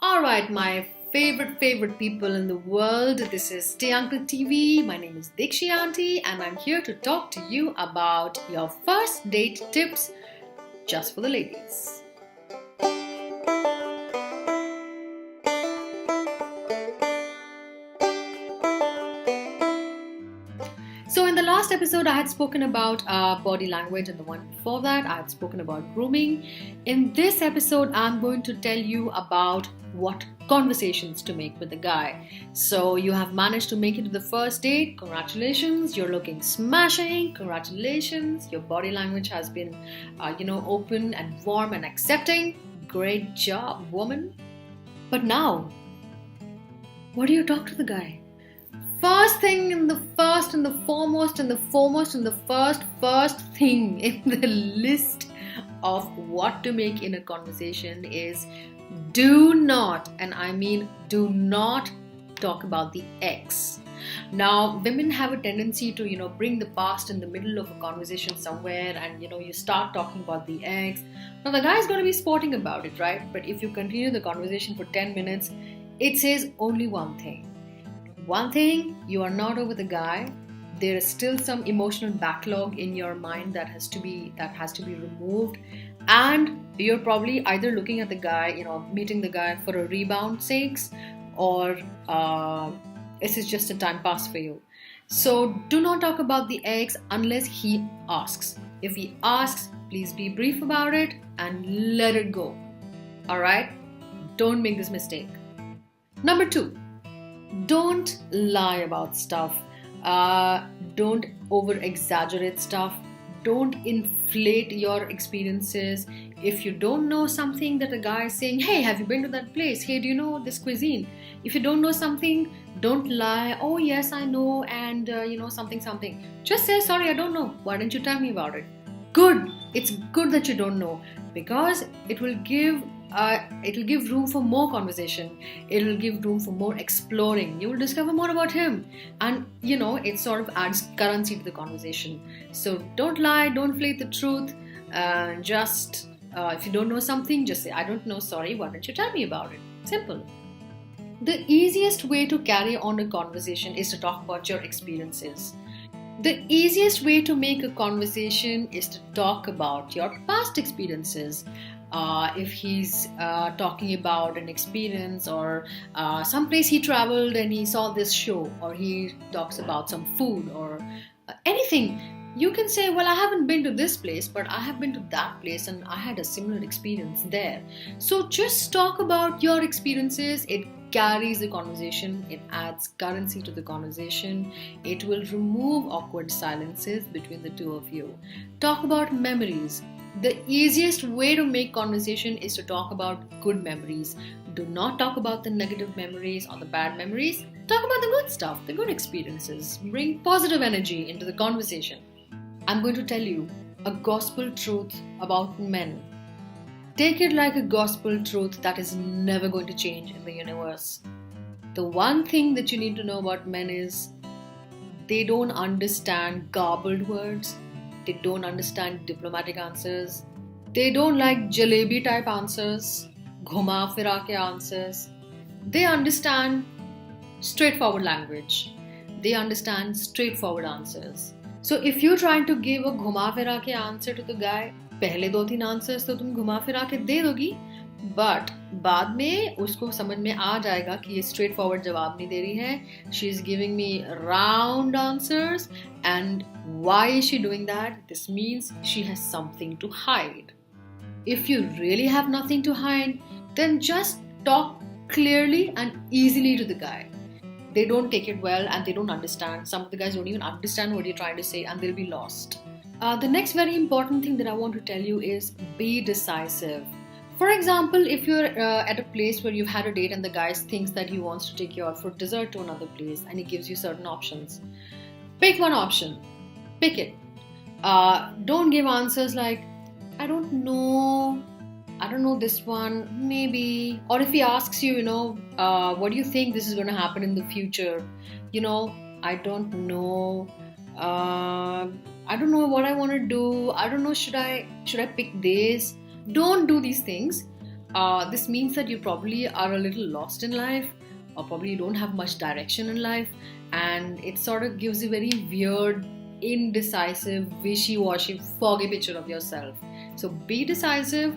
Alright, my favorite people in the world. This is StayUncle TV. My name is Dikshi Auntie and I'm here to talk to you about your first date tips just for the ladies. So in the last episode, I had spoken about body language, and the one before that, I had spoken about grooming. In this episode, I'm going to tell you about what conversations to make with the guy. So you have managed to make it to the first date. Congratulations, you're looking smashing. Congratulations, your body language has been, open and warm and accepting. Great job, woman. But now, what do you talk to the guy? First thing in the first and the foremost and the foremost and the first thing in the list of what to make in a conversation is do not, and I mean do not, talk about the ex. Now, women have a tendency to, bring the past in the middle of a conversation somewhere and, you start talking about the ex. Now, the guy is going to be sporting about it, right? But if you continue the conversation for 10 minutes, it says only one thing. One thing, you are not over the guy. There is still some emotional backlog in your mind that has to be removed, and you're probably either looking at the guy, meeting the guy for a rebound sakes, or this is just a time pass for you. So do not talk about the ex unless he asks. If he asks, please be brief about it and let it go. Alright? Don't make this mistake. Number 2. Don't lie about stuff. Don't over-exaggerate stuff. Don't inflate your experiences. If you don't know something that a guy is saying, hey, have you been to that place? Hey, do you know this cuisine? If you don't know something, don't lie. Oh, yes, I know, and something. Just say, sorry, I don't know. Why didn't you tell me about it? Good. It's good that you don't know, because it will give room for more conversation. It will give room for more exploring. You will discover more about him, and it sort of adds currency to the conversation. So don't lie, don't inflate the truth. Just if you don't know something, just say, I don't know, sorry, why don't you tell me about it? Simple. The easiest way to carry on a conversation is to talk about your experiences. The easiest way to make a conversation is to talk about your past experiences. If he's talking about an experience or some place he traveled and he saw this show, or he talks about some food or anything, you can say, well, I haven't been to this place, but I have been to that place and I had a similar experience there. So just talk about your experiences. It carries the conversation. It adds currency to the conversation. It will remove awkward silences between the two of you. Talk about memories. The easiest way to make conversation is to talk about good memories. Do not talk about the negative memories or the bad memories. Talk about the good stuff, the good experiences. Bring positive energy into the conversation. I'm going to tell you a gospel truth about men. Take it like a gospel truth that is never going to change in the universe. The one thing that you need to know about men is they don't understand garbled words. They don't understand diplomatic answers. They don't like jalebi type answers, ghuma fira ke answers. They understand straightforward language. They understand straightforward answers. So if you're trying to give a ghuma fira ke answer to the guy, पहले 2-3 answers तो तुम घुमा फिरा के दे दोगी, but बाद में उसको समझ में आ जाएगा कि ये स्ट्रेट फॉरवर्ड जवाब नहीं दे रही है. She is giving me round answers, and why is she doing that? This means she has something to hide. If you really have nothing to hide, then just talk clearly and easily to the guy. They don't take it well and they don't understand. Some of the guys don't even understand what you're trying to say and they'll be lost. The next very important thing that I want to tell you is be decisive. For example, if you're at a place where you've had a date and the guy thinks that he wants to take you out for dessert to another place and he gives you certain options, pick one option. Pick it. Don't give answers like, I don't know this one, maybe. Or if he asks you, what do you think this is going to happen in the future? I don't know. I don't know what I want to do. I don't know, should I pick this? Don't do these things. This means that you probably are a little lost in life, or probably you don't have much direction in life, and it sort of gives you very weird, indecisive, wishy-washy, foggy picture of yourself. So be decisive.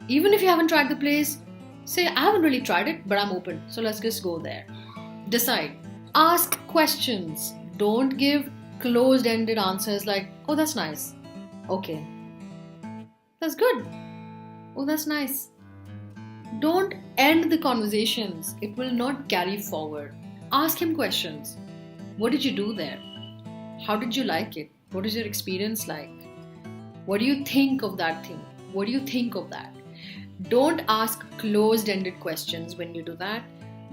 Even if you haven't tried the place, say, I haven't really tried it, but I'm open, so let's just go there. Decide. Ask questions. Don't give closed-ended answers like, oh, that's nice. Okay. That's good. Oh, that's nice. Don't end the conversations. It will not carry forward. Ask him questions. What did you do there? How did you like it? What is your experience like? What do you think of that thing? What do you think of that? Don't ask closed-ended questions when you do that.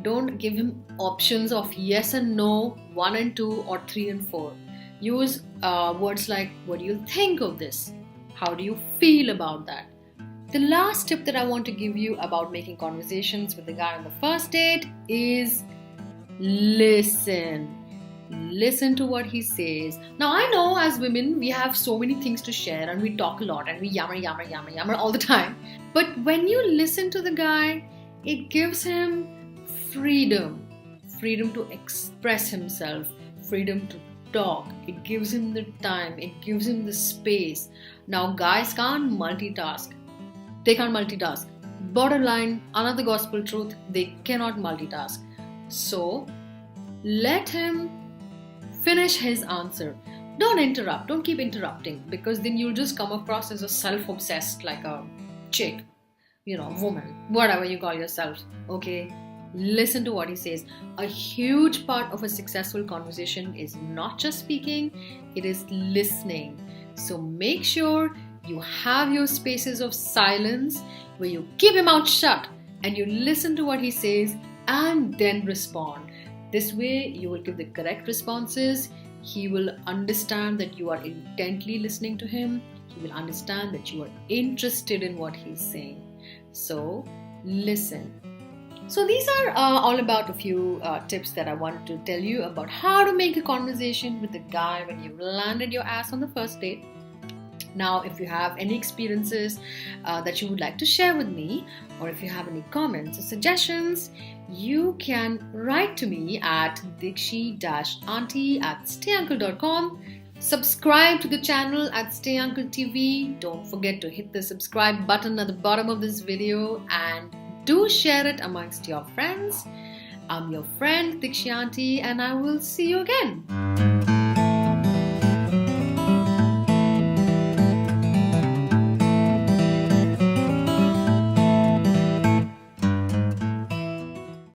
Don't give him options of yes and no, 1 and 2, or 3 and 4. Use words like, what do you think of this? How do you feel about that? The last tip that I want to give you about making conversations with the guy on the first date is listen. Listen to what he says. Now, I know as women, we have so many things to share and we talk a lot and we yammer all the time. But when you listen to the guy, it gives him freedom. Freedom to express himself. Freedom to talk. It gives him the time. It gives him the space. Now, guys can't multitask. They can't multitask. Borderline, another gospel truth, they cannot multitask. So, let him finish his answer. Don't interrupt. Don't keep interrupting, because then you'll just come across as a self-obsessed, like a chick, woman, whatever you call yourself. Okay? Listen to what he says. A huge part of a successful conversation is not just speaking, it is listening. So make sure you have your spaces of silence where you keep your mouth shut and you listen to what he says and then respond. This way you will give the correct responses. He will understand that you are intently listening to him. He will understand that you are interested in what he's saying. So listen. So these are all about a few tips that I wanted to tell you about how to make a conversation with a guy when you've landed your ass on the first date. Now, if you have any experiences that you would like to share with me, or if you have any comments or suggestions, you can write to me at dikshi-auntie@StayUncle.com. Subscribe to the channel at StayUncle TV. Don't forget to hit the subscribe button at the bottom of this video and do share it amongst your friends. I'm your friend Dikshi Auntie, and I will see you again.